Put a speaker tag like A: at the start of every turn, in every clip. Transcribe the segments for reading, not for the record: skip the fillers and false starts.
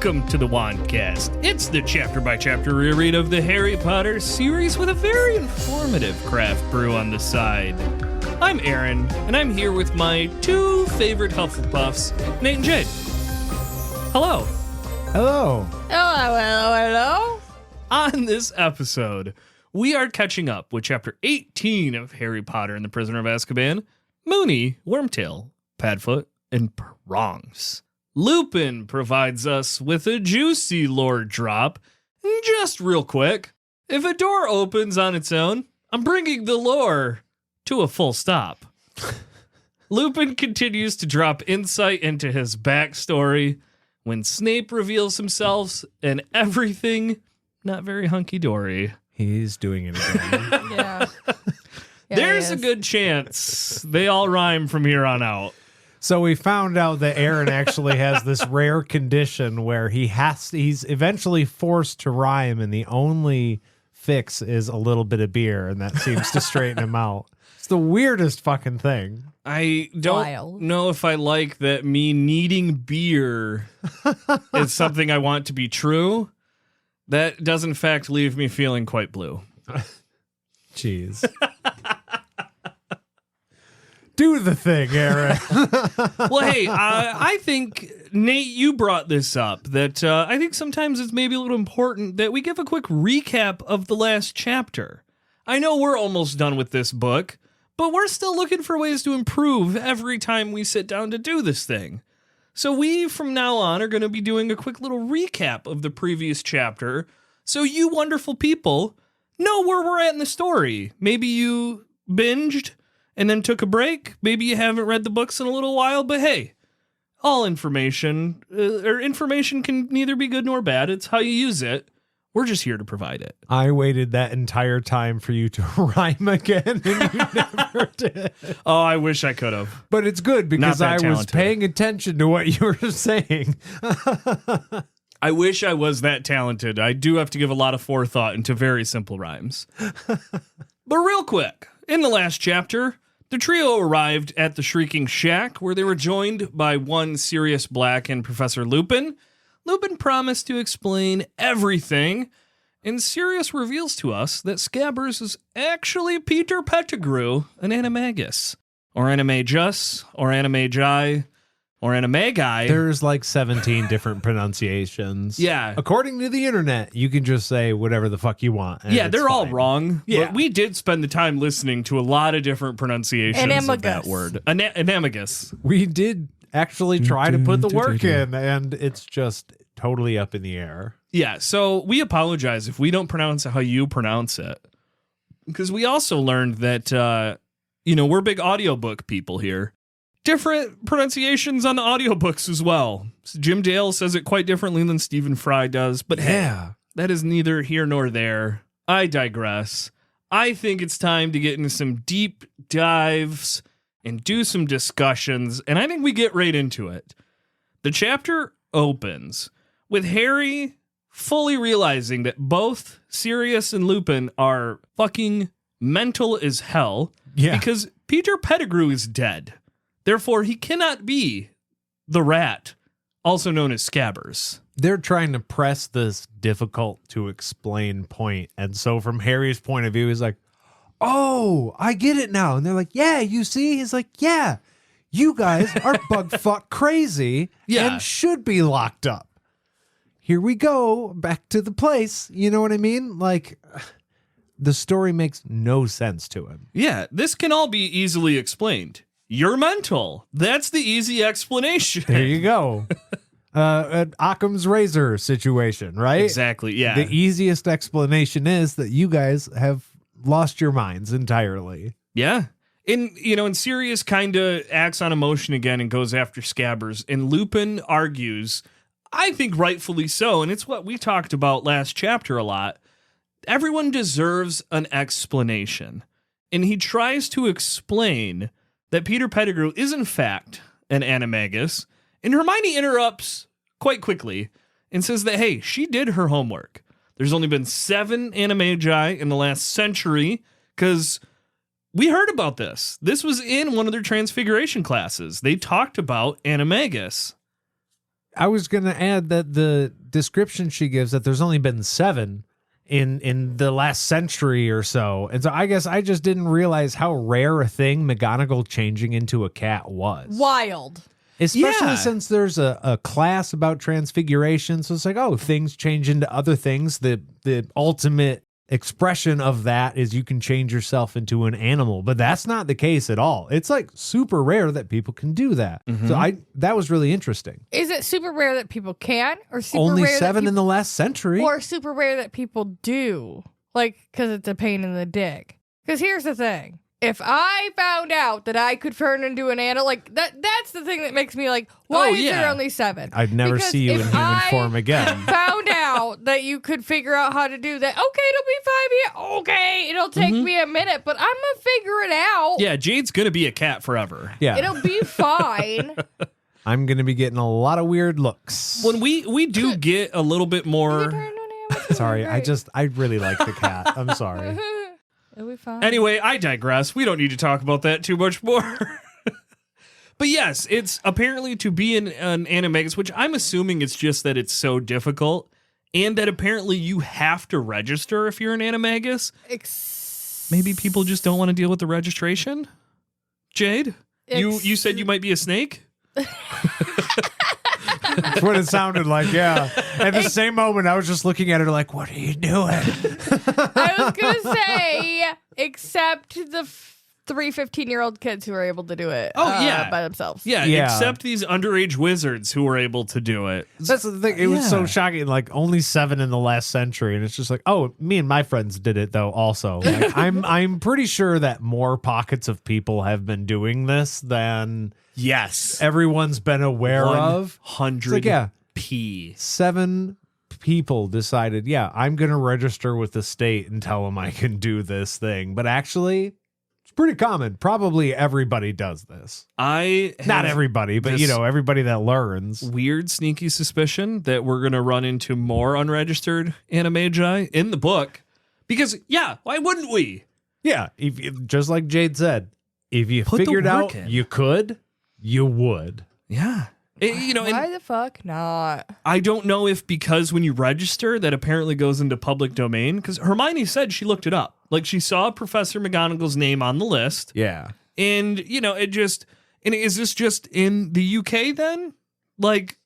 A: Welcome to the Wandcast. It's the chapter-by-chapter reread of the Harry Potter series with a very informative craft brew on the side. I'm Aaron, and I'm here with my two favorite Hufflepuffs, Nate and Jade. Hello.
B: Hello.
C: Hello.
A: On this episode, we are catching up with Chapter 18 of Harry Potter and the Prisoner of Azkaban, Moony, Wormtail, Padfoot, and Prongs. Lupin provides us with a juicy lore drop. Just real quick, if a door opens on its own, I'm bringing the lore to a full stop. Lupin continues to drop insight into his backstory when Snape reveals himself and everything not very hunky-dory.
B: He's doing it again.
C: Yeah.
A: There's a good chance they all rhyme from here on out.
B: So we found out that Aaron actually has this rare condition where he's eventually forced to rhyme, and the only fix is a little bit of beer, and that seems to straighten him out. It's the weirdest fucking thing.
A: I don't know if I like that me needing beer is something I want to be true. That does, in fact, leave me feeling quite blue.
B: Jeez. Do the thing, Aaron.
A: Well, hey, I think, Nate, you brought this up, that I think sometimes it's maybe a little important that we give a quick recap of the last chapter. I know we're almost done with this book, but we're still looking for ways to improve every time we sit down to do this thing. So we, from now on, are going to be doing a quick little recap of the previous chapter, so you wonderful people know where we're at in the story. Maybe you binged and then took a break. Maybe you haven't read the books in a little while, but hey, all information, information can neither be good nor bad. It's how you use it. We're just here to provide it.
B: I waited that entire time for you to rhyme again, and you never did.
A: Oh, I wish I could have.
B: But it's good because I was paying attention to what you were saying.
A: I wish I was that talented. I do have to give a lot of forethought into very simple rhymes. But real quick, in the last chapter, the trio arrived at the Shrieking Shack, where they were joined by one Sirius Black and Professor Lupin. Lupin promised to explain everything, and Sirius reveals to us that Scabbers is actually Peter Pettigrew, an animagus, or animagus, or animagi, or animagi.
B: There's like 17 different pronunciations.
A: Yeah.
B: According to the internet, you can just say whatever the fuck you want.
A: Yeah, they're all
B: fine.
A: wrong.
B: Yeah.
A: But we did spend the time listening to a lot of different pronunciations of that word. Animagus.
B: We did actually try to put the work in, and it's just totally up in the air.
A: Yeah, so we apologize if we don't pronounce it how you pronounce it. Because we also learned that, we're big audiobook people here. Different pronunciations on the audiobooks as well. Jim Dale says it quite differently than Stephen Fry does, but hey, that is neither here nor there. I digress. I think it's time to get into some deep dives and do some discussions, and I think we get right into it. The chapter opens with Harry fully realizing that both Sirius and Lupin are fucking mental as hell because Peter Pettigrew is dead. Therefore, he cannot be the rat, also known as Scabbers.
B: They're trying to press this difficult to explain point. And so from Harry's point of view, he's like, oh, I get it now. And they're like, yeah, you see? He's like, yeah, you guys are bug fuck crazy and should be locked up. Here we go, back to the place. You know what I mean? Like, the story makes no sense to him.
A: Yeah, this can all be easily explained. You're mental. That's the easy explanation.
B: There you go. An Occam's razor situation, right?
A: Exactly, yeah.
B: The easiest explanation is that you guys have lost your minds entirely.
A: Yeah. And Sirius kind of acts on emotion again and goes after Scabbers. And Lupin argues, I think rightfully so, and it's what we talked about last chapter a lot. Everyone deserves an explanation. And he tries to explain that Peter Pettigrew is in fact an animagus, and Hermione interrupts quite quickly and says that, hey, she did her homework. There's only been 7 animagi in the last century, because we heard about this. This was in one of their transfiguration classes. They talked about animagus.
B: I was going to add that the description she gives that there's only been 7 in the last century or so. And so I guess I just didn't realize how rare a thing McGonagall changing into a cat was.
C: Wild.
B: Especially since there's a class about transfiguration. So it's like, oh, things change into other things. The ultimate expression of that is you can change yourself into an animal, but that's not the case at all. It's like super rare that people can do that. So that was really interesting.
C: Is it super rare that people can, or super
B: Only
C: rare
B: 7
C: that
B: in the last century.
C: or super rare that people do? Like, because it's a pain in the dick. Because here's the thing. If I found out that I could turn into an animal, like that's the thing that makes me like, why is there only 7?
B: I'd never
C: Because
B: see you in
C: if
B: human
C: I
B: form again.
C: found out that you could figure out how to do that, okay, it'll be 5 years. Okay, it'll take me a minute, but I'm going to figure it out.
A: Yeah, Jade's going to be a cat forever.
B: Yeah.
C: It'll be fine.
B: I'm going to be getting a lot of weird looks.
A: When we do get a little bit
C: You
A: more...
C: turn into an animal,
B: Sorry,
C: great.
B: I really like the cat. I'm sorry.
C: It'll be fine.
A: Anyway, I digress. We don't need to talk about that too much more. But yes, it's apparently to be an animagus, which I'm assuming it's just that it's so difficult, and that apparently you have to register if you're an animagus. Maybe people just don't want to deal with the registration? Jade? You said you might be a snake?
B: That's what it sounded like, yeah. At the same moment, I was just looking at her like, what are you doing?
C: I was going to say, except the 3 15-year-old kids who are able to do it by themselves.
A: Yeah, except these underage wizards who were able to do it.
B: That's the thing. It was so shocking. Like, only 7 in the last century. And it's just like, oh, me and my friends did it, though, also. Like, I'm pretty sure that more pockets of people have been doing this than...
A: Yes.
B: Everyone's been aware of.
A: 100
B: like, yeah,
A: P.
B: 7 people decided, yeah, I'm going to register with the state and tell them I can do this thing. But actually, it's pretty common. Probably everybody does this. Not everybody, but, everybody that learns.
A: Weird, sneaky suspicion that we're going to run into more unregistered animagi in the book. Because, why wouldn't we?
B: Yeah, just like Jade said, if you figured out you could, you would.
A: Yeah.
C: Why the fuck not?
A: I don't know if because when you register, that apparently goes into public domain. Because Hermione said she looked it up. Like, she saw Professor McGonagall's name on the list.
B: Yeah.
A: And, and is this just in the UK then? Like,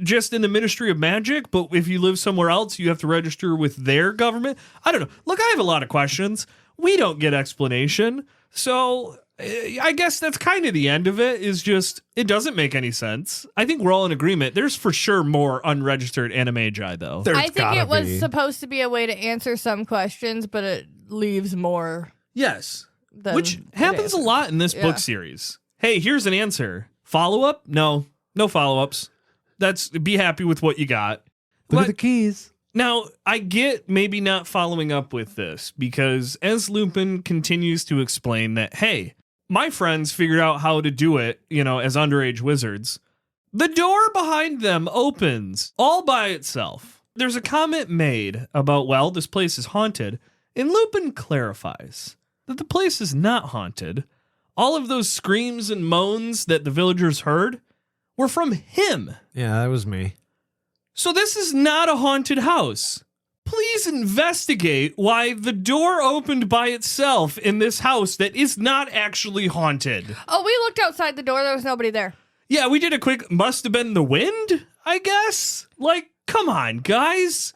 A: just in the Ministry of Magic? But if you live somewhere else, you have to register with their government? I don't know. Look, I have a lot of questions. We don't get explanation. So... I guess that's kind of the end of it, is just, it doesn't make any sense. I think we're all in agreement. There's for sure more unregistered animagi, though.
C: I think it was supposed to be a way to answer some questions, but it leaves more.
A: Yes. Which happens a lot in this book series. Hey, here's an answer. Follow-up? No follow-ups. Be happy with what you got.
B: Look at the keys.
A: Now, I get maybe not following up with this, because as Lupin continues to explain that, hey, my friends figured out how to do it, as underage wizards. The door behind them opens all by itself. There's a comment made about, this place is haunted, and Lupin clarifies that the place is not haunted. All of those screams and moans that the villagers heard were from him.
B: Yeah, that was me.
A: So this is not a haunted house. Please investigate why the door opened by itself in this house that is not actually haunted.
C: Oh, we looked outside the door. There was nobody there.
A: Yeah, we did a quick, must have been the wind, I guess. Like, come on, guys.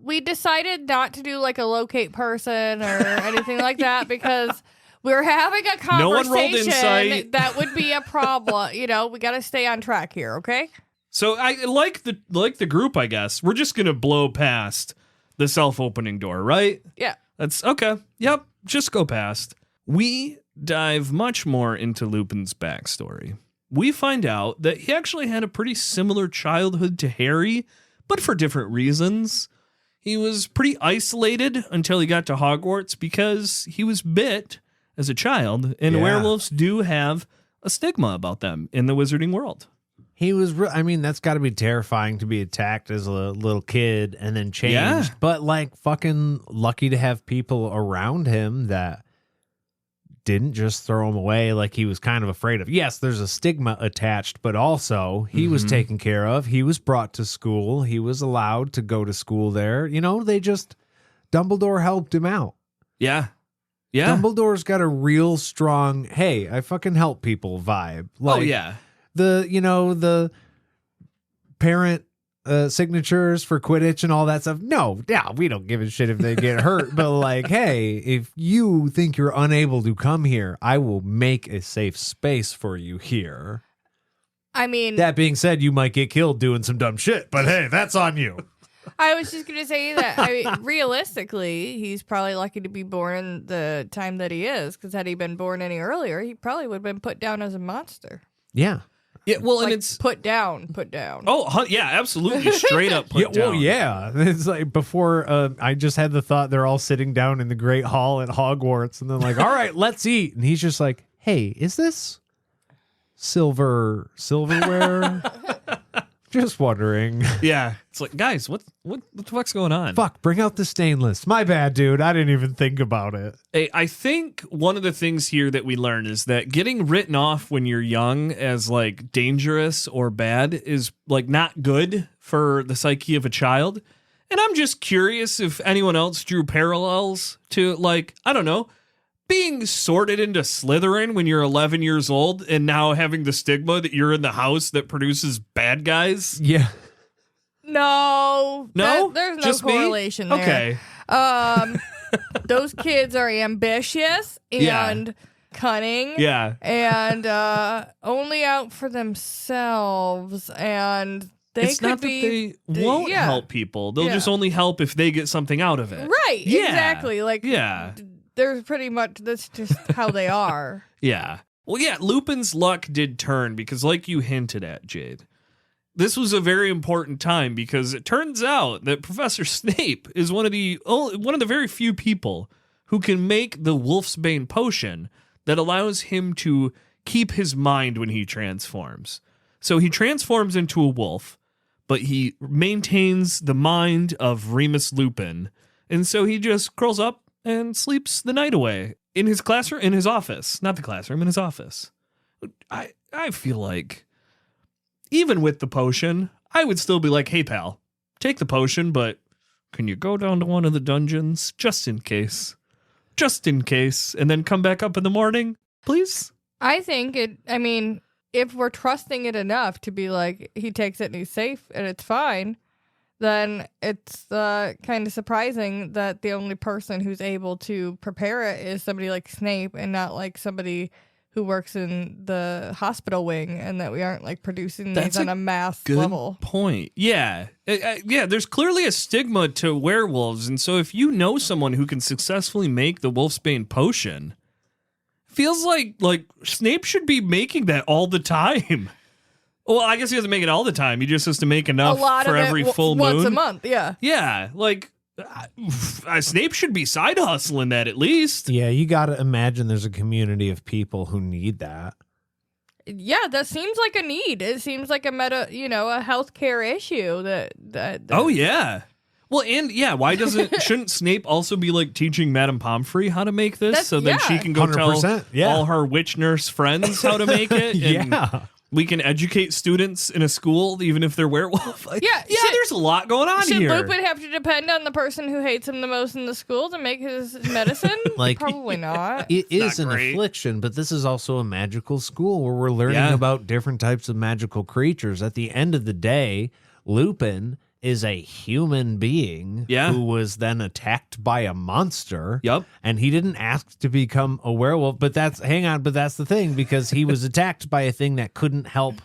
C: We decided not to do like a locate person or anything like that because we were having a conversation
A: no one rolled insight.
C: That would be a problem. We got to stay on track here, okay?
A: So I like the group, I guess. We're just going to blow past the self-opening door, right?
C: Yeah.
A: That's okay. Yep. Just go past. We dive much more into Lupin's backstory. We find out that he actually had a pretty similar childhood to Harry, but for different reasons. He was pretty isolated until he got to Hogwarts because he was bit as a child, and werewolves do have a stigma about them in the wizarding world.
B: He was, that's got to be terrifying to be attacked as a little kid and then changed.
A: Yeah.
B: But fucking lucky to have people around him that didn't just throw him away like he was kind of afraid of. Yes, there's a stigma attached, but also he was taken care of. He was brought to school. He was allowed to go to school there. Dumbledore helped him out.
A: Yeah. Yeah.
B: Dumbledore's got a real strong, hey, I fucking help people vibe.
A: Oh, yeah.
B: The parent signatures for Quidditch and all that stuff. No, we don't give a shit if they get hurt. But like, hey, if you think you're unable to come here, I will make a safe space for you here.
C: I mean,
B: that being said, you might get killed doing some dumb shit, but hey, that's on you.
C: I was just going to say that realistically, he's probably lucky to be born in the time that he is, because had he been born any earlier, he probably would have been put down as a monster.
B: Yeah.
A: Yeah, well,
C: like,
A: and it's
C: put down.
A: Oh, yeah, absolutely, straight up put down.
B: Well, yeah, it's like before. I just had the thought they're all sitting down in the Great Hall at Hogwarts, and then like, all right, let's eat. And he's just like, hey, is this silverware? Just wondering.
A: Yeah, it's like, guys, what the fuck's going on?
B: Fuck, bring out the stainless. My bad, dude. I didn't even think about it.
A: Hey, I think one of the things here that we learn is that getting written off when you're young as like dangerous or bad is like not good for the psyche of a child. And I'm just curious if anyone else drew parallels to, like, I don't know, being sorted into Slytherin when you're 11 years old and now having the stigma that you're in the house that produces bad guys.
B: Yeah.
C: No, there's no
A: Just
C: correlation
A: me?
C: there.
A: Okay.
C: Those kids are ambitious and cunning.
A: Yeah.
C: And only out for themselves. And
A: it's not that they won't help people. They'll just only help if they get something out of it.
C: Right.
A: Yeah.
C: Exactly. Like, there's pretty much, that's just how they are.
A: Yeah. Well, yeah, Lupin's luck did turn because, like you hinted at, Jade, this was a very important time because it turns out that Professor Snape is one of the very few people who can make the Wolfsbane potion that allows him to keep his mind when he transforms. So he transforms into a wolf, but he maintains the mind of Remus Lupin, and so he just curls up and sleeps the night away in his classroom, in his office. Not the classroom, in his office. I feel like, even with the potion, I would still be like, hey, pal, take the potion, but can you go down to one of the dungeons just in case? Just in case. And then come back up in the morning, please?
C: I think if we're trusting it enough to be like, he takes it and he's safe and it's fine, then it's kind of surprising that the only person who's able to prepare it is somebody like Snape and not like somebody who works in the hospital wing, and that we aren't like producing these on a mass level.
A: Good point. Yeah. There's clearly a stigma to werewolves, and so if you know someone who can successfully make the Wolfsbane potion, feels like Snape should be making that all the time. Well, I guess he doesn't make it all the time. He just has to make enough for every full moon.
C: Once a month, yeah.
A: Yeah, like, Snape should be side hustling that at least.
B: Yeah, you got to imagine there's a community of people who need that.
C: Yeah, that seems like a need. It seems like a healthcare issue that
A: Oh, yeah. Well, and why shouldn't Snape also be like teaching Madame Pomfrey how to make this then she can go tell all her witch nurse friends how to make it? And we can educate students in a school, even if they're werewolf. There's a lot going on here.
C: Should Lupin have to depend on the person who hates him the most in the school to make his medicine? Probably not.
B: It is an affliction, but this is also a magical school where we're learning about different types of magical creatures. At the end of the day, Lupin is a human being who was then attacked by a monster.
A: Yep.
B: And he didn't ask to become a werewolf, but that's the thing, because he was attacked by a thing that couldn't help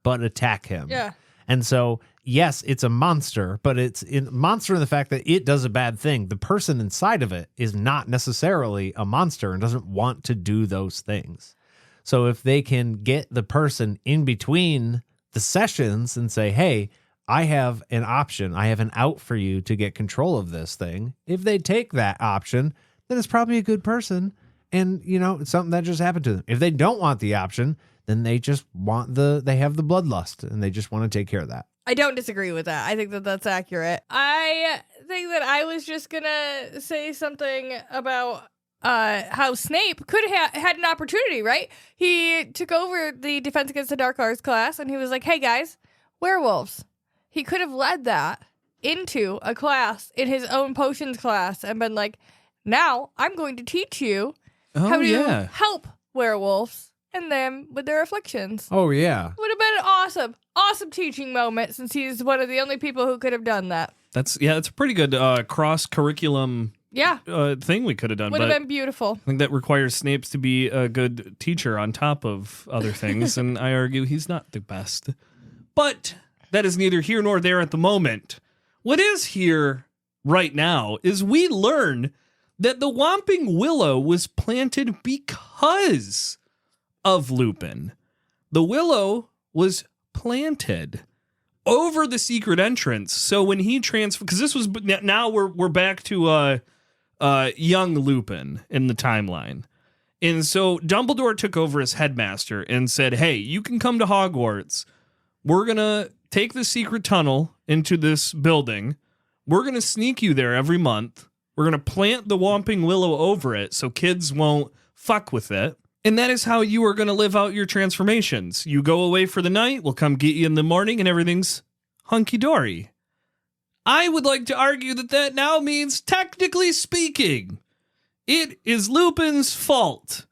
B: but attack him.
C: Yeah.
B: And so, yes, it's a monster, but it's a monster in the fact that it does a bad thing. The person inside of it is not necessarily a monster and doesn't want to do those things. So if they can get the person in between the sessions and say, hey, I have an option. I have an out for you to get control of this thing. If they take that option, then it's probably a good person. And, it's something that just happened to them. If they don't want the option, then they just want they have the bloodlust and they just want to take care of that.
C: I don't disagree with that. I think that that's accurate. I think that I was just going to say something about how Snape could have had an opportunity, right? He took over the Defense Against the Dark Arts class, and he was like, hey, guys, werewolves. He could have led that into a class in his own potions class and been like, now I'm going to teach you how to help werewolves and them with their afflictions.
B: Oh, yeah.
C: Would have been an awesome teaching moment since he's one of the only people who could have done that.
A: That's a pretty good cross-curriculum thing we could have done.
C: Would have been beautiful.
A: I think that requires Snape to be a good teacher on top of other things, and I argue he's not the best. But that is neither here nor there at the moment. What is here right now is we learn that the Whomping Willow was planted because of Lupin. The willow was planted over the secret entrance. So when he transferred, because this was, now we're back to young Lupin in the timeline. And so Dumbledore took over as headmaster and said, hey, you can come to Hogwarts. We're going to take the secret tunnel into this building. We're going to sneak you there every month. We're going to plant the Whomping Willow over it so kids won't fuck with it. And that is how you are going to live out your transformations. You go away for the night, we'll come get you in the morning, and everything's hunky-dory. I would like to argue that now means, technically speaking, it is Lupin's fault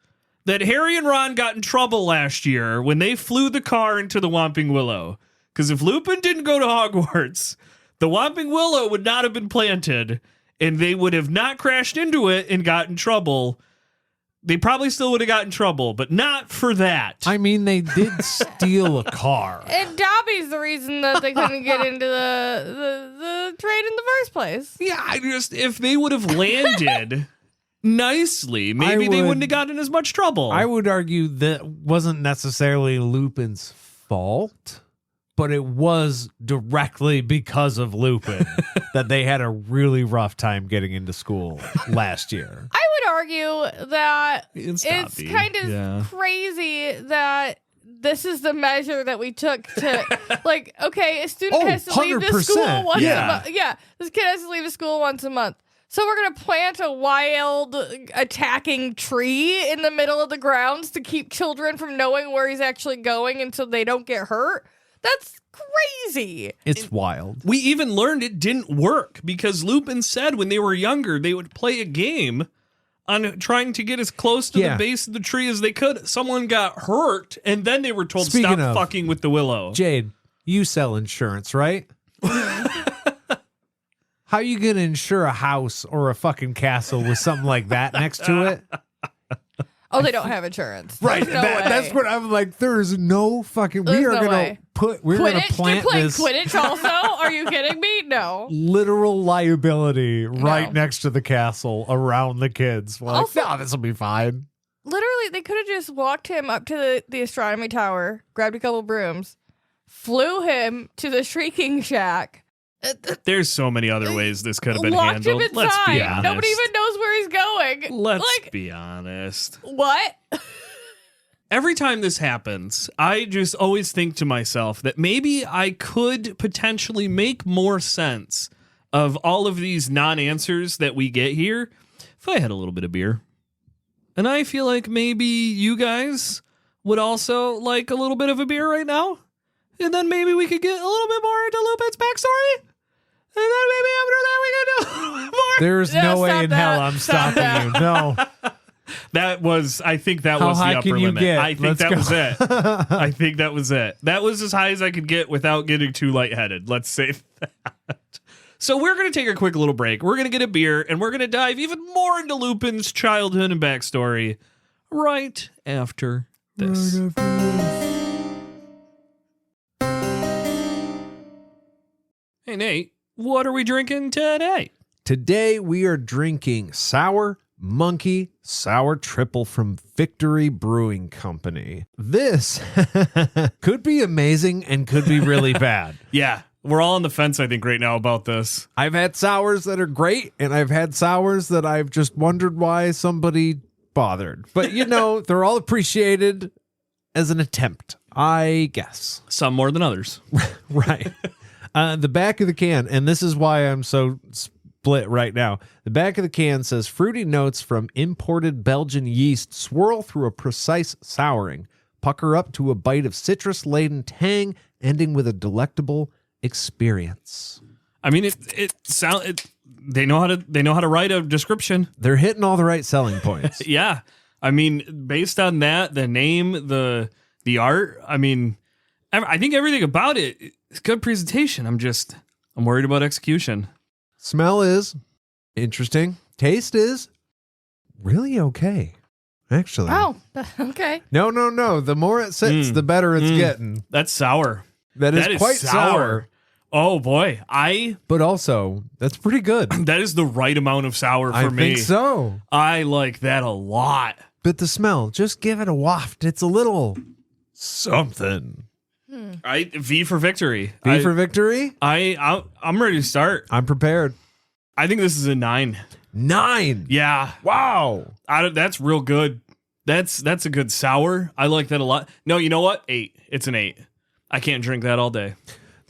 A: that Harry and Ron got in trouble last year when they flew the car into the Whomping Willow. Because if Lupin didn't go to Hogwarts, the Whomping Willow would not have been planted, and they would have not crashed into it and got in trouble. They probably still would have got in trouble, but not for that.
B: I mean, they did steal a car.
C: And Dobby's the reason that they couldn't get into the train in the first place.
A: Yeah, if they would have landed nicely, maybe they wouldn't have gotten in as much trouble.
B: I would argue that wasn't necessarily Lupin's fault, but it was directly because of Lupin that they had a really rough time getting into school last year.
C: I would argue that it's kind of crazy that this is the measure that we took to, like, okay, a student has to leave the school once a month. Yeah, this kid has to leave the school once a month. So we're going to plant a wild attacking tree in the middle of the grounds to keep children from knowing where he's actually going and so they don't get hurt? That's crazy.
B: It's wild.
A: We even learned it didn't work because Lupin said when they were younger, they would play a game on trying to get as close to the base of the tree as they could. Someone got hurt, and then they were told, stop fucking with the willow.
B: Jade, you sell insurance, right? How you going to insure a house or a fucking castle with something like that next to it?
C: Oh, they don't have insurance.
B: Right. That's what I'm like. There's no fucking. We are going to plant this.
C: Quidditch also? Are you kidding me? No.
B: Literal liability right next to the castle around the kids. We're like, no, this will be fine.
C: Literally, they could have just walked him up to the astronomy tower, grabbed a couple brooms, flew him to the Shrieking Shack.
A: There's so many other ways this could have been
C: Locked
A: handled.
C: Him inside.
A: Let's be honest.
C: Nobody even knows where he's going.
A: Let's be honest.
C: What?
A: Every time this happens, I just always think to myself that maybe I could potentially make more sense of all of these non-answers that we get here if I had a little bit of beer. And I feel like maybe you guys would also like a little bit of a beer right now. And then maybe we could get a little bit more into Lupin's backstory. And then maybe after that we can do a little bit more.
B: There's no way in hell I'm stopping you. No.
A: I think that was the upper limit. I think that was it. I think that was it. That was as high as I could get without getting too lightheaded. Let's say that. So we're going to take a quick little break. We're going to get a beer, and we're going to dive even more into Lupin's childhood and backstory right after this. Hey, Nate, what are we drinking today?
B: Today we are drinking Sour Monkey Sour Triple from Victory Brewing Company. This could be amazing and could be really bad.
A: Yeah, we're all on the fence, I think, right now about this.
B: I've had sours that are great, and I've had sours that I've just wondered why somebody bothered. But, you know, they're all appreciated as an attempt, I guess.
A: Some more than others.
B: Right. The back of the can, and this is why I'm so split right now. The back of the can says, fruity notes from imported Belgian yeast swirl through a precise souring, pucker up to a bite of citrus-laden tang, ending with a delectable experience.
A: I mean, they know how to write a description.
B: They're hitting all the right selling points.
A: Yeah. I mean, based on that, the name, the art, I mean, I think everything about it is good presentation. I'm worried about execution.
B: Smell is interesting. Taste is really okay, actually.
C: Oh, okay.
B: No. The more it sits, the better it's getting.
A: That's sour.
B: That is quite sour.
A: Oh boy,
B: But also, that's pretty good.
A: that is the right amount of sour for me.
B: I think so.
A: I like that a lot.
B: But the smell, just give it a waft. It's a little something.
A: V for victory.
B: V for victory?
A: I'm ready to start.
B: I'm prepared.
A: I think this is a 9.
B: 9.
A: Yeah.
B: Wow.
A: That's real good. That's a good sour. I like that a lot. No, you know what? 8. It's an 8. I can't drink that all day.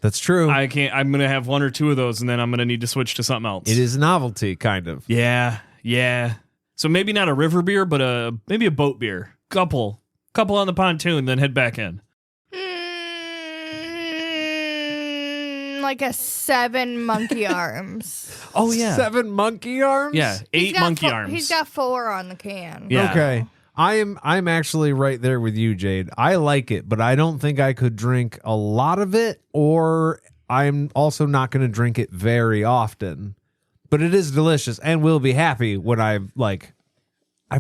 B: That's true.
A: I can't. I'm going to have 1 or 2 of those, and then I'm going to need to switch to something else.
B: It is novelty, kind of.
A: Yeah. So maybe not a river beer, but maybe a boat beer. Couple on the pontoon, then head back in.
C: Like a 7 monkey arms.
A: Oh, yeah.
B: 7 monkey arms?
A: Yeah, 8 monkey arms.
C: He's got 4 on the can.
A: Yeah.
B: Okay. I'm actually right there with you, Jade. I like it, but I don't think I could drink a lot of it, or I'm also not going to drink it very often. But it is delicious and will be happy when I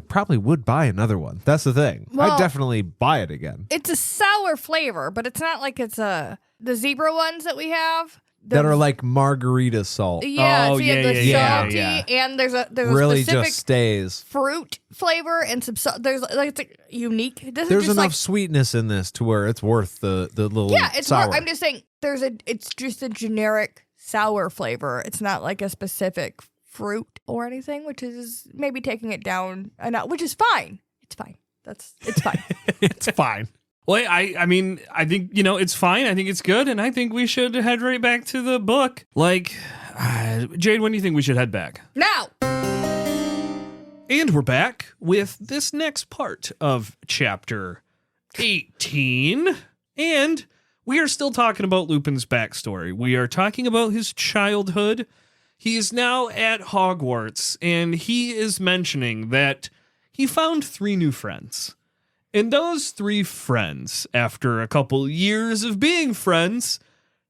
B: probably would buy another one. That's the thing.
C: Well,
B: I'd definitely buy it again.
C: It's a sour flavor, but it's not like it's the zebra ones that we have.
B: That are like margarita salt.
C: Yeah,
A: Oh,
C: so you have the
A: yeah.
C: salty, and there's a
B: Really
C: specific
B: just stays.
C: fruit flavor and some there's like it's unique. This
B: There's
C: is just
B: enough sweetness in this to where it's worth the little
C: it's
B: sour.
C: more, I'm just saying it's just a generic sour flavor. It's not like a specific fruit or anything, which is maybe taking it down enough, which is fine. It's fine. It's fine.
B: It's fine.
A: Well, I mean, I think, it's fine. I think it's good. And I think we should head right back to the book. Jade, when do you think we should head back?
C: Now!
A: And we're back with this next part of chapter 18. And we are still talking about Lupin's backstory. We are talking about his childhood. He is now at Hogwarts, and he is mentioning that he found 3 new friends. And those 3 friends, after a couple years of being friends,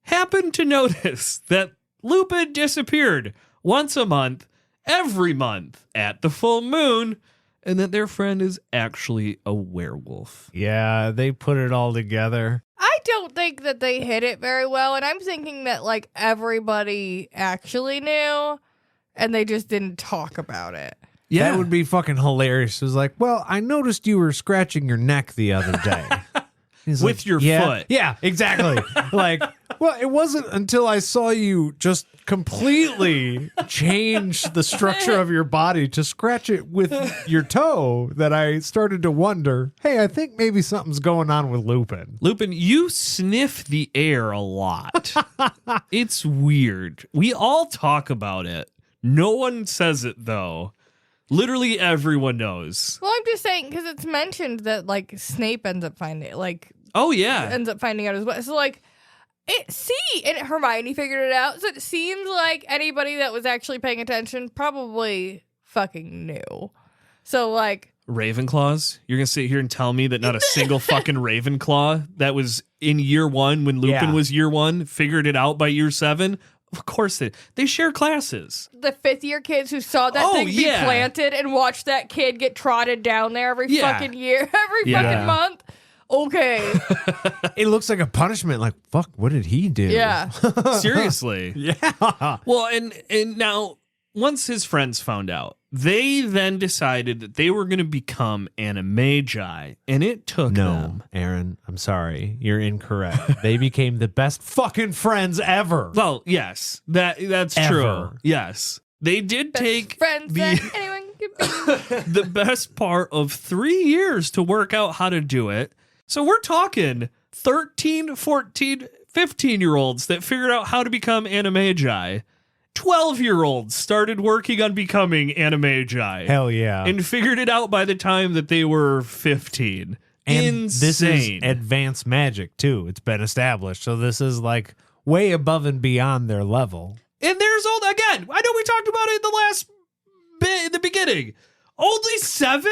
A: happened to notice that Lupin disappeared once a month, every month, at the full moon, and that their friend is actually a werewolf.
B: Yeah, they put it all together.
C: I don't think that they hit it very well, and I'm thinking that everybody actually knew, and they just didn't talk about it.
A: Yeah.
B: That would be fucking hilarious. It was like, well, I noticed you were scratching your neck the other day. He's
A: With
B: like,
A: your foot.
B: Yeah, exactly. Well, it wasn't until I saw you just completely change the structure of your body to scratch it with your toe that I started to wonder, hey, I think maybe something's going on with Lupin.
A: Lupin, you sniff the air a lot. It's weird. We all talk about it. No one says it, though. Literally everyone knows.
C: Well, I'm just saying, because it's mentioned that, Snape ends up finding it,
A: Oh, yeah.
C: ends up finding out as well. So, and Hermione figured it out. So it seems like anybody that was actually paying attention probably fucking knew. So,
A: Ravenclaws? You're going to sit here and tell me that not a single fucking Ravenclaw that was in year 1 when Lupin was year 1 figured it out by year 7? Of course they share classes.
C: The 5th year kids who saw that thing be planted and watched that kid get trotted down there every fucking year, every fucking month. Okay.
B: It looks like a punishment. Like, fuck, what did he do?
C: Yeah.
A: Seriously.
B: Yeah.
A: Well, and now, once his friends found out, they then decided that they were going to become animagi, and it took them.
B: Aaron, I'm sorry. You're incorrect. They became the best fucking friends ever.
A: Well, yes, that's
B: Ever.
A: true. Yes. They did take
C: friends that anyone could be.
A: the best part of 3 years to work out how to do it. So we're talking 13, 14, 15-year-olds that figured out how to become animagi. 12-year-olds started working on becoming animagi.
B: Hell yeah.
A: And figured it out by the time that they were 15.
B: And
A: Insane.
B: this is advanced magic, too. It's been established. So this is like way above and beyond their level.
A: And there's again, I know we talked about it in the last bit in the beginning. Only 7?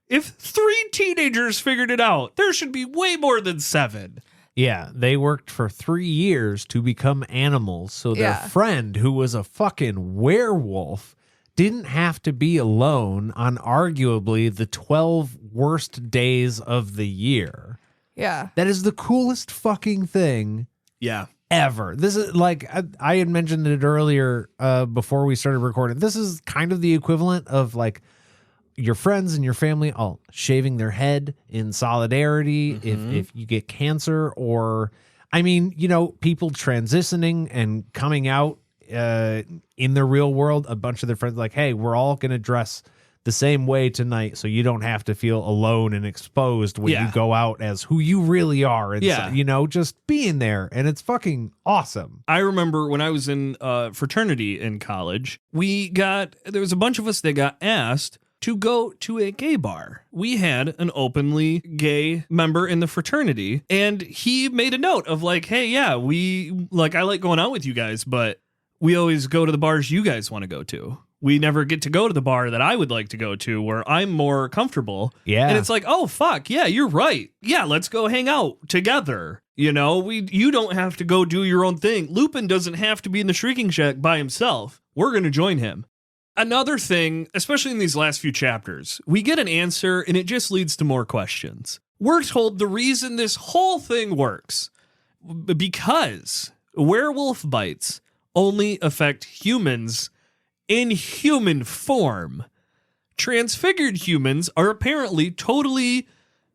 A: If 3 teenagers figured it out, there should be way more than 7.
B: Yeah, they worked for 3 years to become animals. So their friend, who was a fucking werewolf, didn't have to be alone on arguably the 12 worst days of the year.
C: Yeah.
B: That is the coolest fucking thing.
A: Yeah.
B: Ever. This is like, I had mentioned it earlier before we started recording. This is kind of the equivalent of like your friends and your family all shaving their head in solidarity if you get cancer, or, I mean, you know, people transitioning and coming out in the real world. A bunch of their friends like, hey, we're all going to dress the same way tonight so you don't have to feel alone and exposed when you go out as who you really are. And so, you know, just being there. And it's fucking awesome.
A: I remember when I was in fraternity in college, there was a bunch of us that got asked to go to a gay bar. We had an openly gay member in the fraternity, and he made a note of like, hey, yeah, I like going out with you guys, but we always go to the bars you guys want to go to. We never get to go to the bar that I would like to go to where I'm more comfortable.
B: Yeah.
A: And it's like, oh, fuck. Yeah, you're right. Yeah, let's go hang out together. You know, you don't have to go do your own thing. Lupin doesn't have to be in the Shrieking Shack by himself. We're going to join him. Another thing, especially in these last few chapters, we get an answer and it just leads to more questions. We're told the reason this whole thing works because werewolf bites only affect humans in human form. Transfigured humans are apparently totally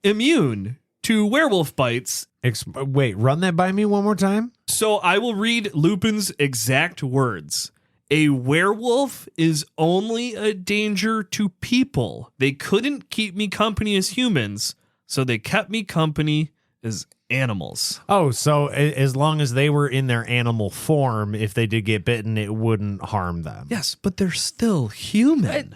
A: immune to werewolf bites.
B: Wait, run that by me one more time.
A: So I will read Lupin's exact words. A werewolf is only a danger to people. They couldn't keep me company as humans, so they kept me company as animals.
B: Oh, so as long as they were in their animal form, if they did get bitten, it wouldn't harm them.
A: Yes, but they're still human.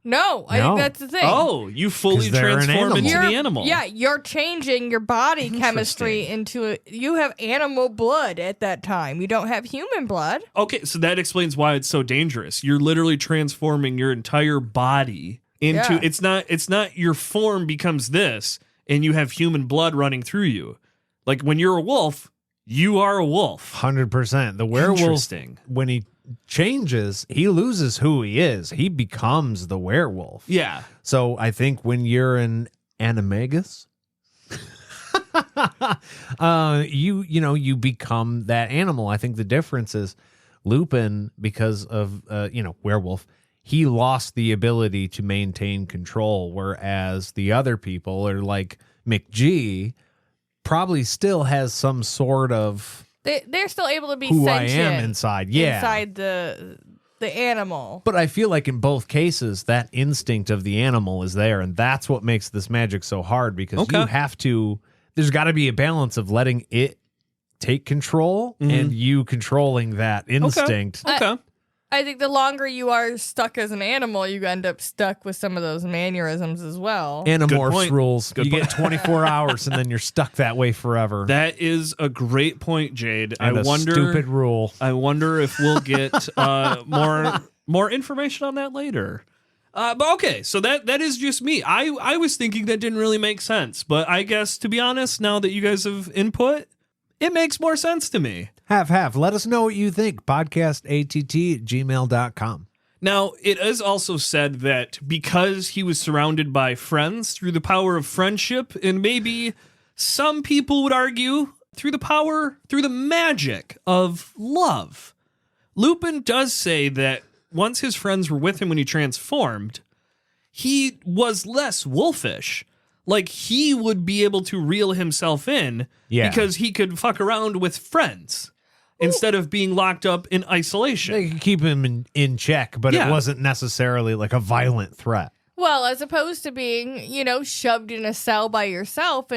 C: No, I think that's the thing.
A: Oh, you fully
B: 'Cause they're an
A: transform into
B: animal.
A: the animal.
C: Yeah, you're changing your body chemistry into you have animal blood at that time. You don't have human blood.
A: Okay, so that explains why it's so dangerous. You're literally transforming your entire body into it's not your form becomes this and you have human blood running through you. Like when you're a wolf, you are a wolf.
B: 100%. The werewolf,
A: Interesting.
B: when he changes, he loses who he is. He becomes the werewolf.
A: Yeah.
B: So I think when you're an animagus, you become that animal. I think the difference is Lupin, because of werewolf, he lost the ability to maintain control, whereas the other people are like McG probably still has some sort of
C: They're still able to be
B: who I
C: sentient
B: am inside. Yeah.
C: inside the animal.
B: But I feel like in both cases, that instinct of the animal is there, and that's what makes this magic so hard, because you have to, there's got to be a balance of letting it take control and you controlling that instinct.
A: Okay.
C: I think the longer you are stuck as an animal, you end up stuck with some of those mannerisms as well.
B: Animorphs rules. You get 24 hours and then you're stuck that way forever.
A: That is a great point, Jade.
B: And
A: I wonder
B: stupid rule.
A: I wonder if we'll get more information on that later. But okay, so that is just me. I was thinking that didn't really make sense, but I guess, to be honest, now that you guys have input, it makes more sense to me.
B: Have. Let us know what you think. podcastatt@gmail.com.
A: Now, it is also said that because he was surrounded by friends through the power of friendship, and maybe some people would argue through the magic of love, Lupin does say that once his friends were with him when he transformed, he was less wolfish. Like, he would be able to reel himself in because he could fuck around with friends instead of being locked up in isolation.
B: They could keep him in check, but it wasn't necessarily like a violent threat.
C: Well, as opposed to being, shoved in a cell by yourself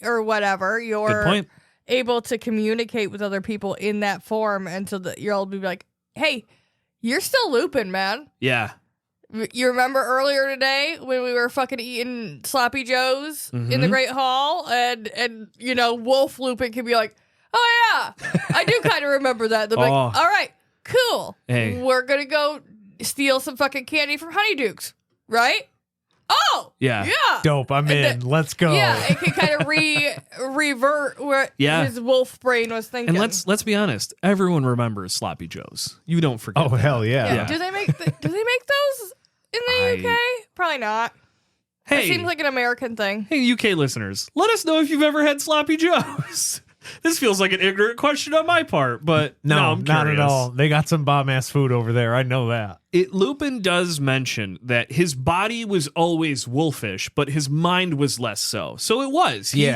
C: or whatever, you're able to communicate with other people in that form until you'll be like, hey, you're still Lupin, man.
A: Yeah.
C: You remember earlier today when we were fucking eating sloppy joes in the Great Hall, and you know, Wolf Lupin can be like, oh yeah, I do kind of remember that. They're like, all right, cool.
A: Hey.
C: We're gonna go steal some fucking candy from Honeydukes, right? Oh,
A: Yeah.
B: Dope. I'm in. Let's go.
C: Yeah, it can kind of revert where his wolf brain was thinking.
A: And let's be honest, everyone remembers sloppy joes. You don't forget.
B: Oh,
A: that.
B: hell yeah.
C: Yeah. Do they make those in the UK? Probably not.
A: Hey,
C: It seems like an American thing.
A: hey, UK listeners, let us know if you've ever had sloppy joes. This feels like an ignorant question on my part, but
B: No,
A: I'm
B: not at
A: curious.
B: all. They got some bomb-ass food over there. I know that.
A: Lupin does mention that his body was always wolfish, but his mind was less so. So it was. He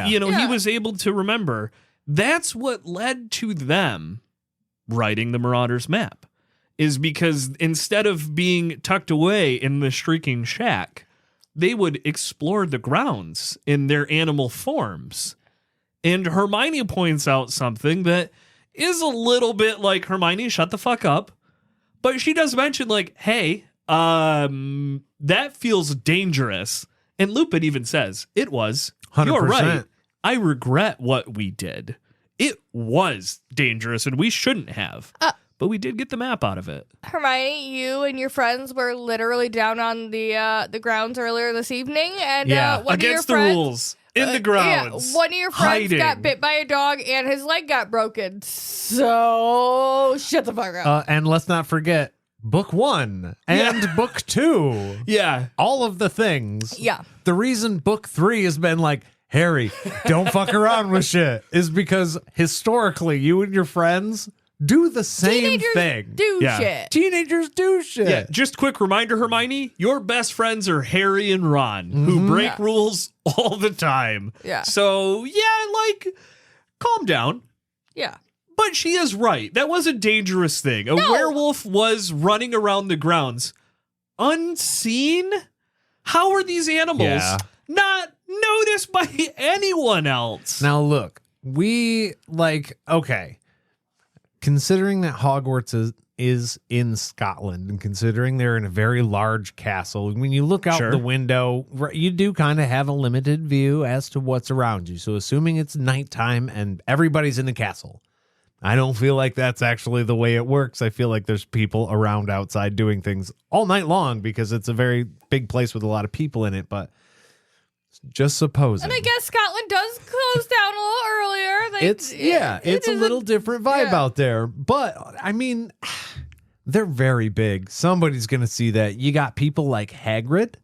A: was able to remember. That's what led to them writing the Marauders map, is because instead of being tucked away in the Shrieking Shack, they would explore the grounds in their animal forms. And Hermione points out something that is a little bit like, Hermione, shut the fuck up. But she does mention, like, hey, that feels dangerous. And Lupin even says, it was.
B: 100%.
A: You're right. I regret what we did. It was dangerous and we shouldn't have. But we did get the map out of it.
C: Hermione, you and your friends were literally down on the grounds earlier this evening, and one
A: against
C: of your friends,
A: rules. In the grounds.
C: Yeah, one of your friends got bit by a dog and his leg got broken. So shut the fuck up.
B: And let's not forget book 1 and book 2.
A: Yeah.
B: All of the things.
C: Yeah.
B: The reason book 3 has been like, Harry, don't fuck around with shit, is because historically you and your friends do the same thing.
C: Do shit.
B: Teenagers do shit.
A: Yeah, just quick reminder, Hermione, your best friends are Harry and Ron, who break rules all the time.
C: Yeah.
A: So, calm down.
C: Yeah.
A: But she is right. That was a dangerous thing. A werewolf was running around the grounds unseen. How are these animals not noticed by anyone else?
B: Now, look, considering that Hogwarts is in Scotland, and considering they're in a very large castle, when you look out the window, you do kind of have a limited view as to what's around you. So assuming it's nighttime and everybody's in the castle, I don't feel like that's actually the way it works. I feel like there's people around outside doing things all night long because it's a very big place with a lot of people in it, but just supposing.
C: And I guess Scotland does close down a little earlier.
B: It's a little different vibe out there. But, I mean, they're very big. Somebody's going to see that. You got people like Hagrid,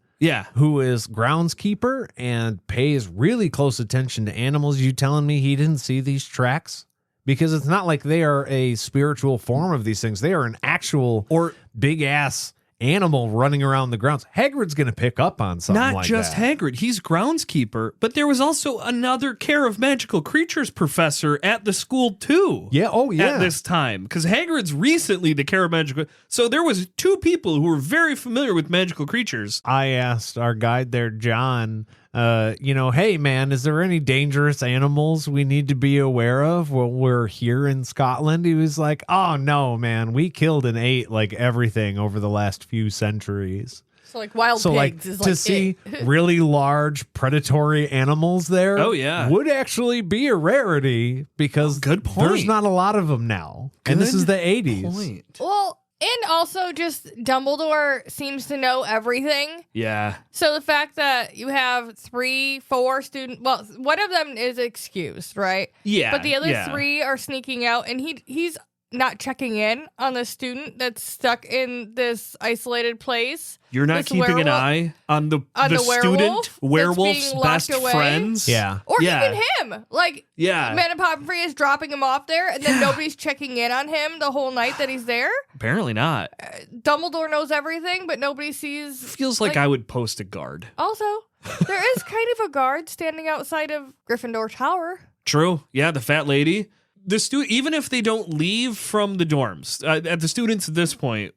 B: who is groundskeeper and pays really close attention to animals. You telling me he didn't see these tracks? Because it's not like they are a spiritual form of these things. They are an actual or big-ass animal running around the grounds. Hagrid's going to pick up on something like that.
A: Not just Hagrid. He's groundskeeper, but there was also another care of magical creatures professor at the school too.
B: Yeah,
A: At this time, because Hagrid's recently the care of magical. So there was 2 people who were very familiar with magical creatures.
B: I asked our guide there, John, hey man, is there any dangerous animals we need to be aware of when we're here in Scotland? He was like, oh no, man, we killed and ate like everything over the last few centuries.
C: So like wild pigs is like
B: to see really large predatory animals there.
A: Oh yeah,
B: would actually be a rarity because
A: good point.
B: There's not a lot of them now, and this is the 80s.
A: Point.
C: Well, and also just Dumbledore seems to know everything.
A: Yeah.
C: So the fact that you have 3, 4 students, well, one of them is excused, right?
A: Yeah.
C: But the other 3 are sneaking out, and he's not checking in on the student that's stuck in this isolated place.
A: You're not keeping an eye on the student werewolf's best friends?
B: Yeah.
C: Or even him. Like,
A: yeah.
C: Madame Pomfrey is dropping him off there, and then nobody's checking in on him the whole night that he's there.
A: Apparently not.
C: Dumbledore knows everything, but nobody sees.
A: Feels like I would post a guard.
C: Also, there is kind of a guard standing outside of Gryffindor Tower.
A: True. Yeah, the fat lady. Even if they don't leave from the dorms, at the students at this point,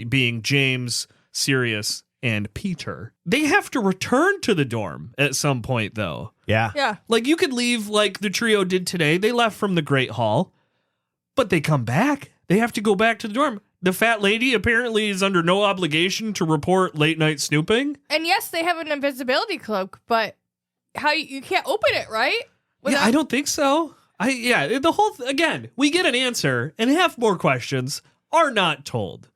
A: being James, Sirius, and Peter, they have to return to the dorm at some point, though.
B: Yeah.
C: Yeah.
A: Like, you could leave like the trio did today. They left from the Great Hall, but they come back. They have to go back to the dorm. The fat lady apparently is under no obligation to report late night snooping.
C: And yes, they have an invisibility cloak, but how you can't open it, right?
A: Yeah, I don't think so. The whole again, we get an answer and half more questions are not told.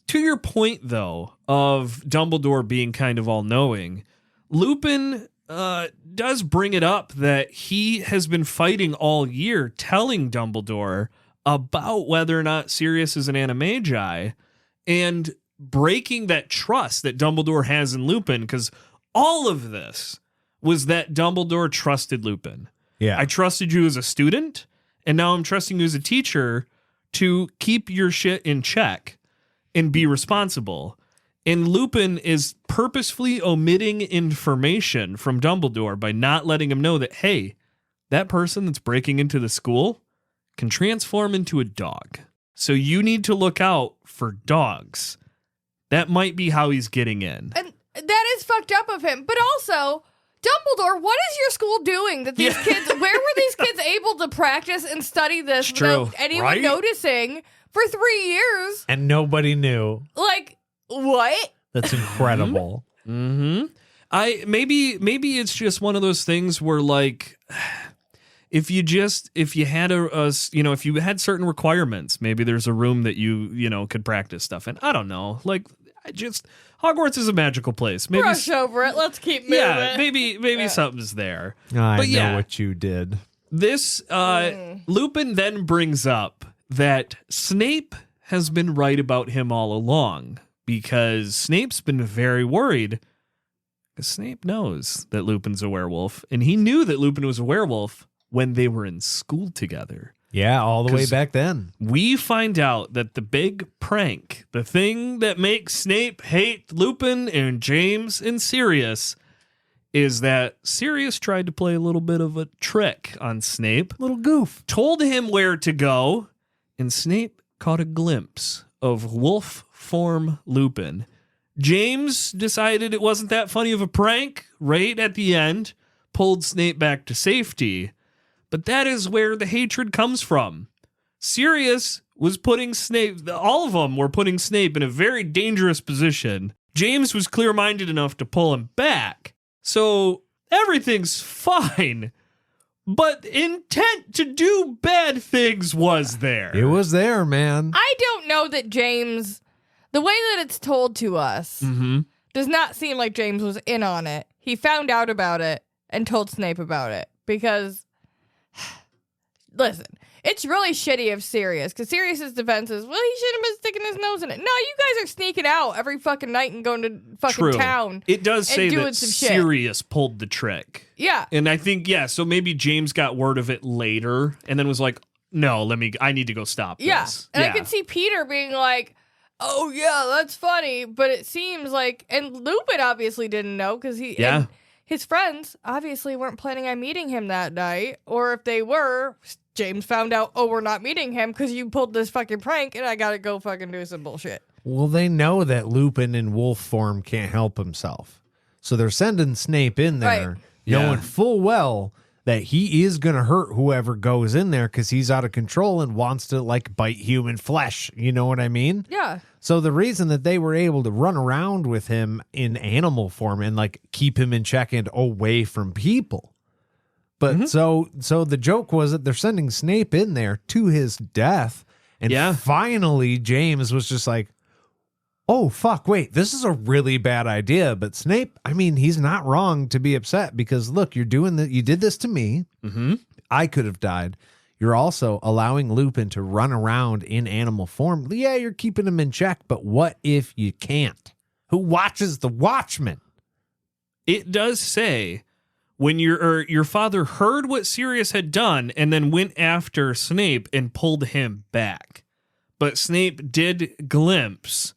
A: To your point, though, of Dumbledore being kind of all-knowing, Lupin does bring it up that he has been fighting all year telling Dumbledore about whether or not Sirius is an animagi and breaking that trust that Dumbledore has in Lupin, because all of this was that Dumbledore trusted Lupin.
B: Yeah.
A: I trusted you as a student, and now I'm trusting you as a teacher to keep your shit in check and be responsible. And Lupin is purposefully omitting information from Dumbledore by not letting him know that, hey, that person that's breaking into the school can transform into a dog. So you need to look out for dogs. That might be how he's getting in.
C: And that is fucked up of him. But also, Dumbledore, what is your school doing that these kids, where were these kids able to practice and study this without anyone noticing for 3 years?
B: And nobody knew.
C: Like, what?
B: That's incredible.
A: Mm-hmm. Maybe it's just one of those things where, like, if you had if you had certain requirements, maybe there's a room that you could practice stuff in. I don't know. Like, Hogwarts is a magical place. Maybe
C: brush over it. Let's keep moving.
A: Yeah, maybe something's there.
B: I know what you did.
A: This Lupin then brings up that Snape has been right about him all along, because Snape's been very worried. Because Snape knows that Lupin's a werewolf, and he knew that Lupin was a werewolf when they were in school together.
B: Yeah, all the way back then.
A: We find out that the big prank, the thing that makes Snape hate Lupin and James and Sirius, is that Sirius tried to play a little bit of a trick on Snape.
B: Little goof.
A: Told him where to go, and Snape caught a glimpse of wolf form Lupin. James decided it wasn't that funny of a prank right at the end, pulled Snape back to safety. But that is where the hatred comes from. Sirius was putting Snape, all of them were putting Snape in a very dangerous position. James was clear-minded enough to pull him back. So everything's fine. But intent to do bad things was there.
B: It was there, man.
C: I don't know that James, the way that it's told to us, does not seem like James was in on it. He found out about it and told Snape about it. Because, listen, it's really shitty of Sirius, because Sirius's defense is, well, he should have been sticking his nose in it. No, you guys are sneaking out every fucking night and going to fucking town.
A: It does say that
C: some
A: Sirius pulled the trick.
C: Yeah.
A: And I think, so maybe James got word of it later and then was like, no, I need to go stop this.
C: And I can see Peter being like, oh, yeah, that's funny. But it seems like, and Lupin obviously didn't know, because and his friends obviously weren't planning on meeting him that night. Or if they were, James found out, oh, we're not meeting him because you pulled this fucking prank and I gotta go fucking do some bullshit.
B: Well, they know that Lupin in wolf form can't help himself. So they're sending Snape in there, knowing full well that he is going to hurt whoever goes in there because he's out of control and wants to, like, bite human flesh. You know what I mean?
C: Yeah.
B: So the reason that they were able to run around with him in animal form and, like, keep him in check and away from people. But so the joke was that they're sending Snape in there to his death. And finally, James was just like, oh, fuck, wait, this is a really bad idea. But Snape, I mean, he's not wrong to be upset because, look, you did this to me. I could have died. You're also allowing Lupin to run around in animal form. Yeah, you're keeping him in check, but what if you can't? Who watches the Watchmen?
A: It does say when your father heard what Sirius had done and then went after Snape and pulled him back. But Snape did glimpse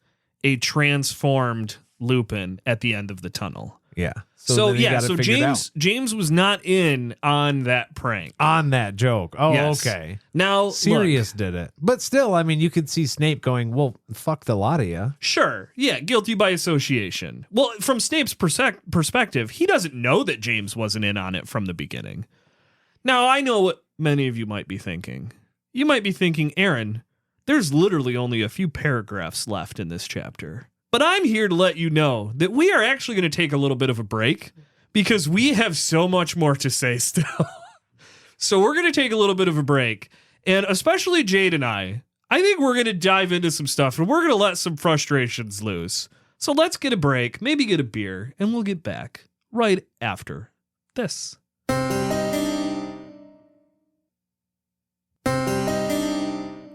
A: a transformed Lupin at the end of the tunnel.
B: Yeah.
A: So James was not in on that prank.
B: On that joke. Oh, yes. Okay.
A: Now
B: Sirius did it. But still, I mean, you could see Snape going, well, fuck the lot of you.
A: Sure. Yeah, guilty by association. Well, from Snape's perspective, he doesn't know that James wasn't in on it from the beginning. Now, I know what many of you might be thinking. You might be thinking, Aaron, there's literally only a few paragraphs left in this chapter. But I'm here to let you know that we are actually going to take a little bit of a break because we have so much more to say still. So we're going to take a little bit of a break. And especially Jade and I think we're going to dive into some stuff and we're going to let some frustrations loose. So let's get a break, maybe get a beer, and we'll get back right after this.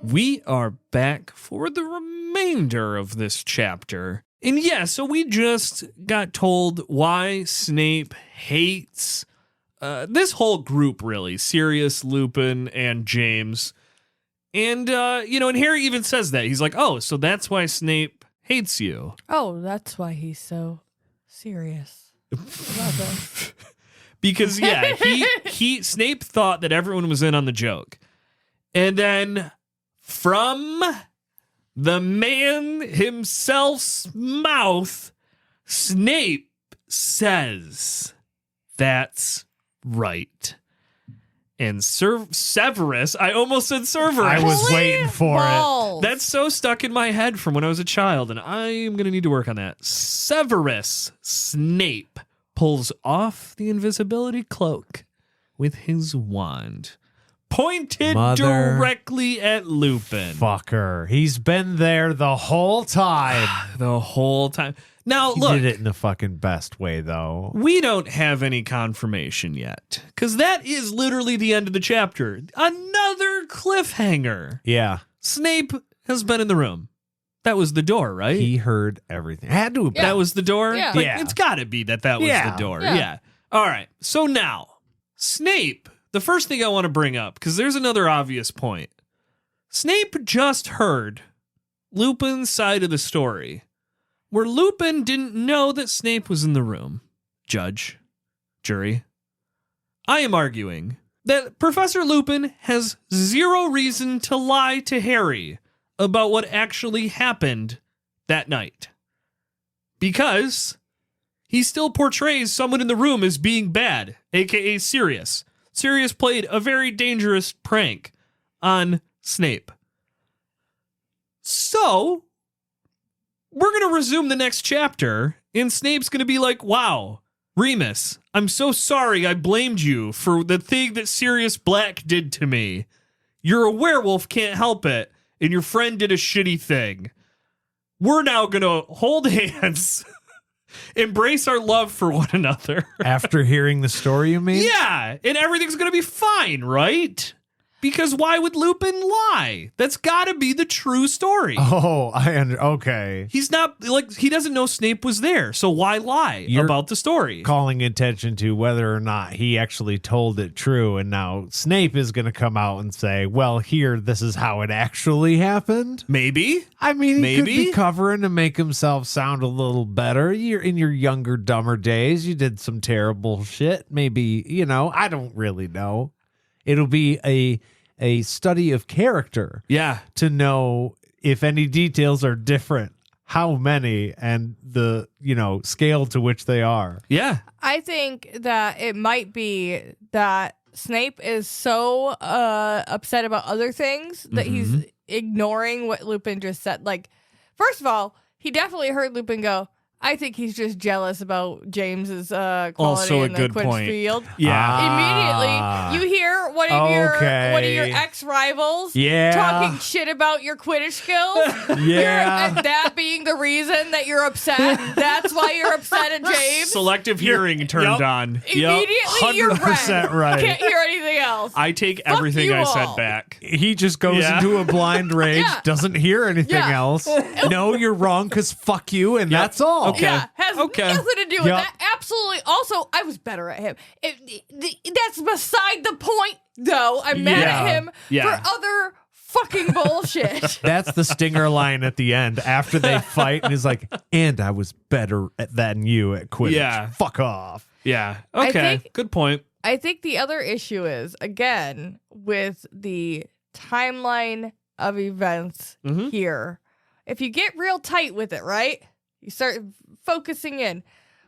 A: We are back for the remainder of this chapter. And yeah, so we just got told why Snape hates this whole group, really. Sirius, Lupin, and James. And, and Harry even says that. He's like, oh, so that's why Snape hates you.
C: Oh, that's why he's so serious. Love it.
A: Because, yeah, Snape thought that everyone was in on the joke. And then from the man himself's mouth, Snape says, that's right. And Severus, I almost said Cerberus.
B: I was waiting for
C: balls.
A: That's so stuck in my head from when I was a child, and I am going to need to work on that. Severus Snape pulls off the invisibility cloak with his wand, pointed directly at Lupin.
B: Fucker. He's been there the whole time.
A: The whole time. Now,
B: He
A: look.
B: did it in the fucking best way, though.
A: We don't have any confirmation yet, because that is literally the end of the chapter. Another cliffhanger.
B: Yeah.
A: Snape has been in the room. That was the door, right?
B: He heard everything. Had to have been.
A: That was the door?
C: Yeah.
A: Like,
B: Yeah.
A: It's got to be that was
B: Yeah.
A: the door.
C: Yeah.
A: Yeah. All right. So now, Snape, the first thing I want to bring up, because there's another obvious point. Snape just heard Lupin's side of the story, where Lupin didn't know that Snape was in the room. Judge, jury. I am arguing that Professor Lupin has zero reason to lie to Harry about what actually happened that night. Because he still portrays someone in the room as being bad, aka Sirius. Sirius played a very dangerous prank on Snape. So, we're going to resume the next chapter, and Snape's going to be like, wow, Remus, I'm so sorry I blamed you for the thing that Sirius Black did to me. You're a werewolf, can't help it, and your friend did a shitty thing. We're now going to hold hands, embrace our love for one another.
B: After hearing the story, you mean?
A: Yeah, and everything's going to be fine, right? Because why would Lupin lie? That's got to be the true story.
B: Oh, okay.
A: He's not, like, he doesn't know Snape was there, so why lie about the story?
B: Calling attention to whether or not he actually told it true, and now Snape is going to come out and say, well, here, this is how it actually happened.
A: Maybe.
B: I mean, he could
A: Maybe.
B: be covering to make himself sound a little better. You're in your younger, dumber days, you did some terrible shit. Maybe, I don't really know. It'll be a study of character.
A: Yeah.
B: To know if any details are different, how many, and the, scale to which they are.
A: Yeah.
C: I think that it might be that Snape is so upset about other things that he's ignoring what Lupin just said. Like, first of all, he definitely heard Lupin go, I think he's just jealous about James's quality
A: Also a
C: in the
A: good
C: Quidditch
A: point.
C: field.
A: Yeah.
C: Immediately, you hear one of your ex-rivals talking shit about your Quidditch skills.
B: Yeah.
C: And that being the reason that you're upset. That's why you're upset at James.
A: Selective hearing turned on.
C: Immediately, you're
B: 100% right.
C: Can't hear anything else.
A: I take everything
C: you
A: I said
C: all.
A: back.
B: He just goes into a blind rage,
C: Yeah.
B: doesn't hear anything
C: Yeah.
B: else. No, you're wrong because fuck you, and that's all.
A: Okay.
C: Yeah, has nothing to do with
B: Yep.
C: that. Absolutely. Also, I was better at him. That's beside the point, though. I'm mad at him for other fucking bullshit.
B: That's the stinger line at the end after they fight, and he's like, and I was better than you at Quidditch.
A: Yeah.
B: Fuck off.
A: Yeah.
C: I
A: Okay.
C: think-
A: Good point.
C: I think the other issue is, again, with the timeline of events here, if you get real tight with it, right? You start focusing in.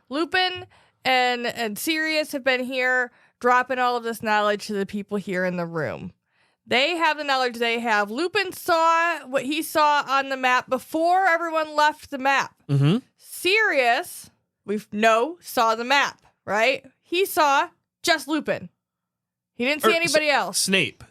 C: Lupin and Sirius have been here dropping all of this knowledge to the people here in the room. They have the knowledge they have. Lupin saw what he saw on the map before everyone left the map.
A: Mm-hmm.
C: Sirius, saw the map, right? He saw just Lupin. He didn't see anybody else.
A: Snape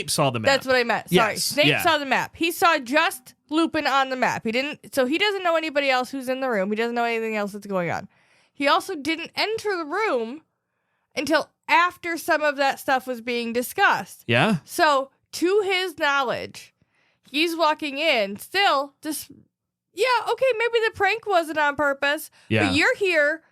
A: saw the map.
C: That's what I meant. Sorry.
A: Yes,
C: Snape saw the map. He saw just Lupin on the map. He doesn't know anybody else who's in the room. He doesn't know anything else that's going on. He also didn't enter the room until after some of that stuff was being discussed.
A: Yeah.
C: So, to his knowledge, he's walking in still just, maybe the prank wasn't on purpose, but you're here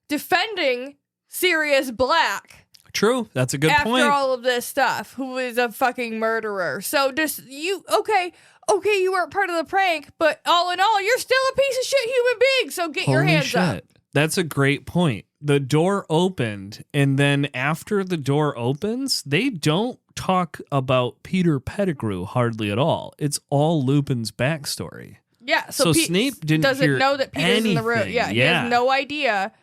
C: defending Sirius Black.
A: True. That's a good point.
C: After all of this stuff, who is a fucking murderer. So you weren't part of the prank, but all in all, you're still a piece of shit human being. So get your hands up.
A: That's a great point. The door opened, and then after the door opens, they don't talk about Peter Pettigrew hardly at all. It's all Lupin's backstory.
C: Yeah,
A: so Snape
C: doesn't know that Peter's in the room. Yeah, he has no idea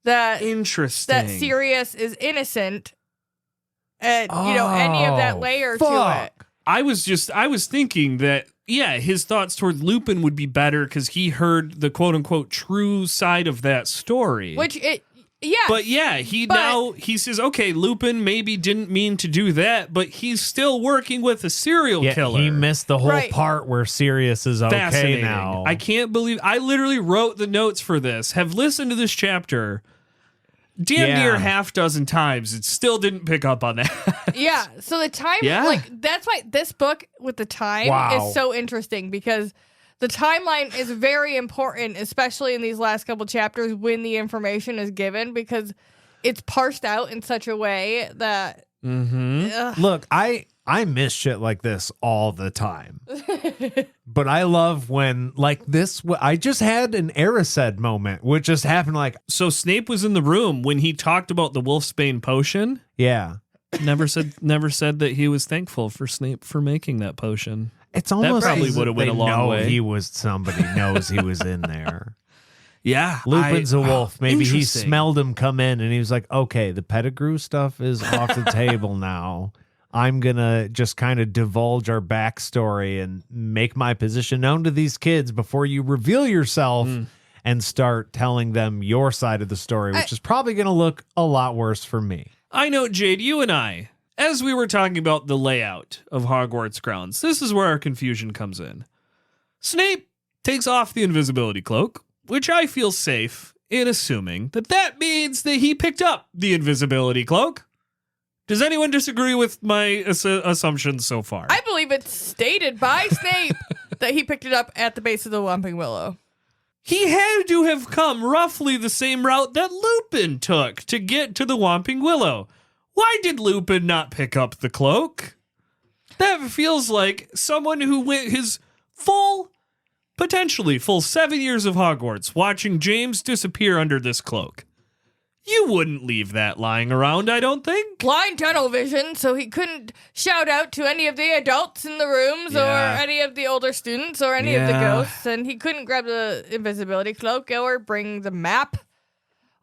C: that that Sirius is innocent, and any of that layer to it.
A: I was thinking that his thoughts toward Lupin would be better because he heard the quote unquote true side of that story. But he says, okay, Lupin maybe didn't mean to do that, but he's still working with a serial killer.
B: He missed the whole part where Sirius is okay now.
A: I can't believe I literally wrote the notes for this, have listened to this chapter near half dozen times. It still didn't pick up on that.
C: Yeah. So the time, that's why this book with the time is so interesting, because the timeline is very important, especially in these last couple chapters when the information is given, because it's parsed out in such a way that.
B: Look, I miss shit like this all the time. But I love when, like this, I just had an Erised moment, which just happened
A: So Snape was in the room when he talked about the Wolfsbane potion?
B: Yeah.
A: Never said that he was thankful for Snape for making that potion.
B: It's almost
A: that probably would have went a long way.
B: He was somebody knows he was in there.
A: Yeah.
B: Lupin's a wolf. Maybe he smelled him come in and he was like, okay, the Pettigrew stuff is off the table now. I'm going to just kind of divulge our backstory and make my position known to these kids before you reveal yourself and start telling them your side of the story, which is probably going to look a lot worse for me.
A: I know, Jade, you and I, as we were talking about the layout of Hogwarts grounds, this is where our confusion comes in. Snape takes off the invisibility cloak, which I feel safe in assuming that means that he picked up the invisibility cloak. Does anyone disagree with my assumptions so far?
C: I believe it's stated by Snape that he picked it up at the base of the Whomping Willow.
A: He had to have come roughly the same route that Lupin took to get to the Whomping Willow. Why did Lupin not pick up the cloak? That feels like someone who went his potentially full 7 years of Hogwarts watching James disappear under this cloak. You wouldn't leave that lying around, I don't think.
C: Blind tunnel vision, so he couldn't shout out to any of the adults in the rooms or any of the older students or any of the ghosts, and he couldn't grab the invisibility cloak or bring the map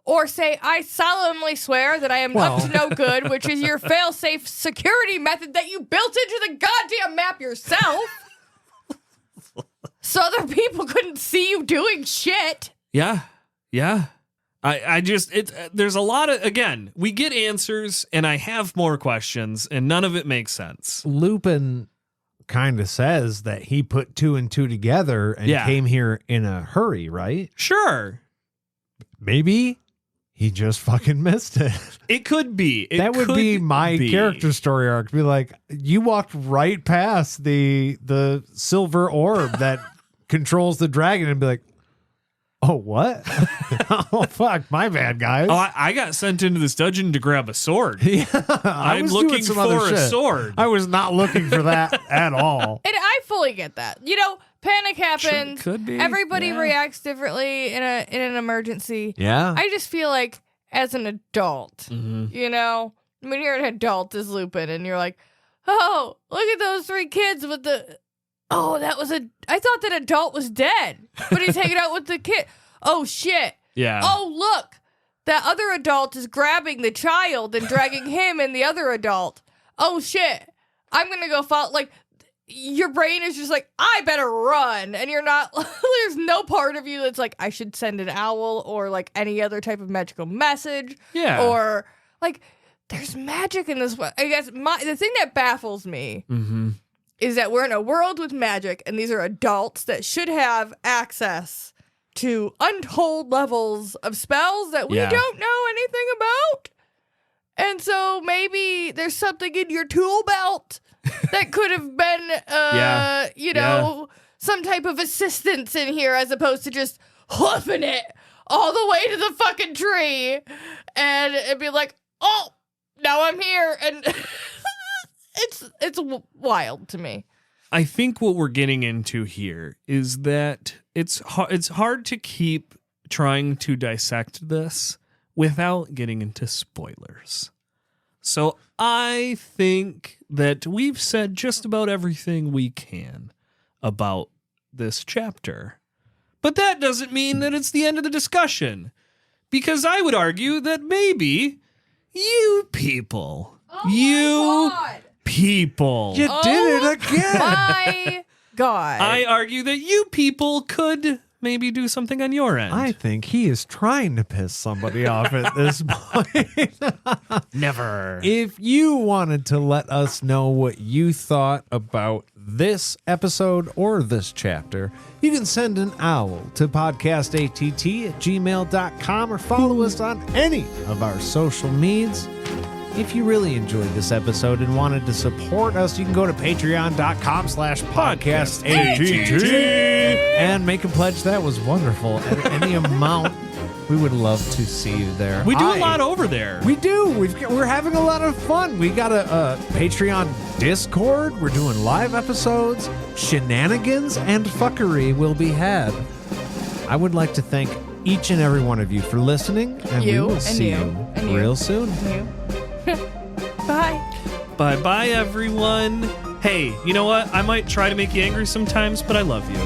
C: or say, I solemnly swear that I am up to no good, which is your fail-safe security method that you built into the goddamn map yourself so other people couldn't see you doing shit.
A: Yeah. I just, there's a lot of, again, we get answers and I have more questions and none of it makes sense.
B: Lupin kind of says that he put two and two together and came here in a hurry, right?
A: Sure.
B: Maybe he just fucking missed it.
A: It could be.
B: That would be my character story arc. Be like, you walked right past the silver orb that controls the dragon and be like, oh, what? Oh, fuck. My bad, guys.
A: Oh, I got sent into this dungeon to grab a sword.
B: Yeah,
A: I'm looking for a sword.
B: I was not looking for that at all.
C: And I fully get that. Panic happens.
A: Could be.
C: Everybody reacts differently in an emergency.
B: Yeah.
C: I just feel like as an adult, when you're an adult as Lupin and you're like, oh, look at those three kids with the... Oh, I thought that adult was dead, but he's hanging out with the kid. Oh, shit.
A: Yeah.
C: Oh, look. That other adult is grabbing the child and dragging him and the other adult. Oh, shit. I'm going to go follow, like, your brain is just like, I better run. And you're not, there's no part of you that's like, I should send an owl or like any other type of magical message.
A: Yeah.
C: Or like, there's magic in this. I guess the thing that baffles me is that we're in a world with magic and these are adults that should have access to untold levels of spells that we don't know anything about. And so maybe there's something in your tool belt that could have been, you know, some type of assistance in here as opposed to just hoofing it all the way to the fucking tree and it'd be like, oh, now I'm here. And it's wild to me.
A: I think what we're getting into here is that it's hard to keep trying to dissect this without getting into spoilers. So I think that we've said just about everything we can about this chapter. But that doesn't mean that it's the end of the discussion. Because I would argue that maybe you people, you people.
B: You did it again.
C: My God.
A: I argue that you people could maybe do something on your end.
B: I think he is trying to piss somebody off at this point.
A: Never.
B: If you wanted to let us know what you thought about this episode or this chapter, you can send an owl to podcastatt@gmail.com or follow us on any of our social medias. If you really enjoyed this episode and wanted to support us, you can go to patreon.com/podcastatt and make a pledge. That was wonderful. At any amount, we would love to see you there.
A: We do a lot over there.
B: We do. We're having a lot of fun. We got a Patreon Discord. We're doing live episodes. Shenanigans and fuckery will be had. I would like to thank each and every one of you for listening, and we will see you real soon.
C: Bye.
A: Bye-bye, everyone. Hey, you know what? I might try to make you angry sometimes, but I love you.